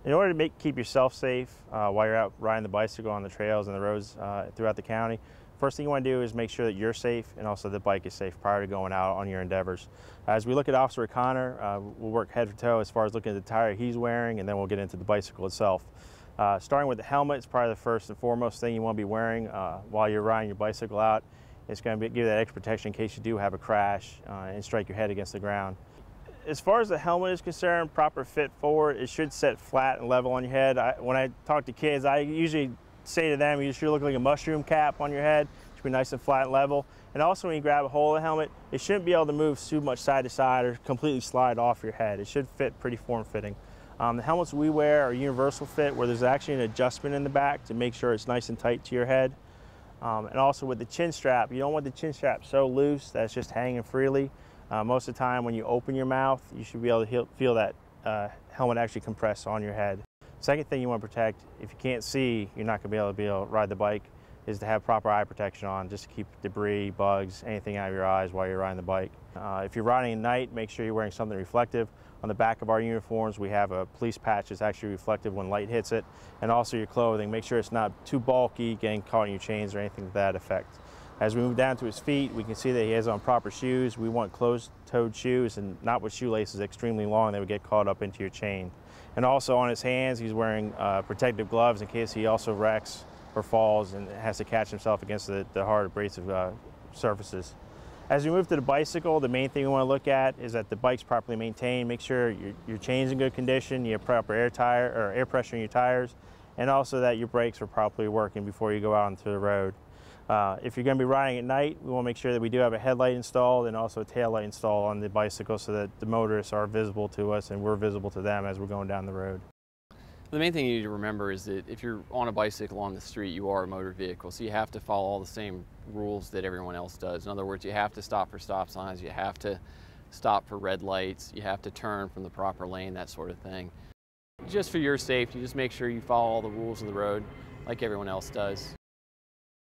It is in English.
In order to keep yourself safe while you're out riding the bicycle on the trails and the roads throughout the county, first thing you want to do is make sure that you're safe and also the bike is safe prior to going out on your endeavors. As we look at Officer O'Connor, we'll work head to toe as far as looking at the tire he's wearing, and then we'll get into the bicycle itself. Starting with the helmet, it's probably the first and foremost thing you want to be wearing while you're riding your bicycle out. It's going to give you that extra protection in case you do have a crash and strike your head against the ground. As far as the helmet is concerned, proper fit forward, it should set flat and level on your head. When I talk to kids, I usually say to them, you should look like a mushroom cap on your head. It should be nice and flat and level. And also when you grab a hold of the helmet, it shouldn't be able to move too much side to side or completely slide off your head. It should fit pretty form-fitting. The helmets we wear are universal fit, where there's actually an adjustment in the back to make sure it's nice and tight to your head. And also with the chin strap, you don't want the chin strap so loose that it's just hanging freely. Most of the time when you open your mouth, you should be able to feel that helmet actually compress on your head. Second thing you want to protect, if you can't see, you're not going to be able to ride the bike, is to have proper eye protection on, just to keep debris, bugs, anything out of your eyes while you're riding the bike. If you're riding at night, make sure you're wearing something reflective. On the back of our uniforms, we have a police patch that's actually reflective when light hits it, and also your clothing. Make sure it's not too bulky, getting caught in your chains or anything to that effect. As we move down to his feet, we can see that he has on proper shoes. We want closed-toed shoes and not with shoelaces extremely long that would get caught up into your chain. And also on his hands, he's wearing protective gloves in case he also wrecks or falls and has to catch himself against the hard abrasive surfaces. As we move to the bicycle, the main thing we want to look at is that the bike's properly maintained. Make sure your chain's in good condition, you have proper air pressure in your tires, and also that your brakes are properly working before you go out onto the road. If you're going to be riding at night, we want to make sure that we do have a headlight installed and also a tail light installed on the bicycle so that the motorists are visible to us and we're visible to them as we're going down the road. The main thing you need to remember is that if you're on a bicycle on the street, you are a motor vehicle, so you have to follow all the same rules that everyone else does. In other words, you have to stop for stop signs, you have to stop for red lights, you have to turn from the proper lane, that sort of thing. Just for your safety, just make sure you follow all the rules of the road like everyone else does.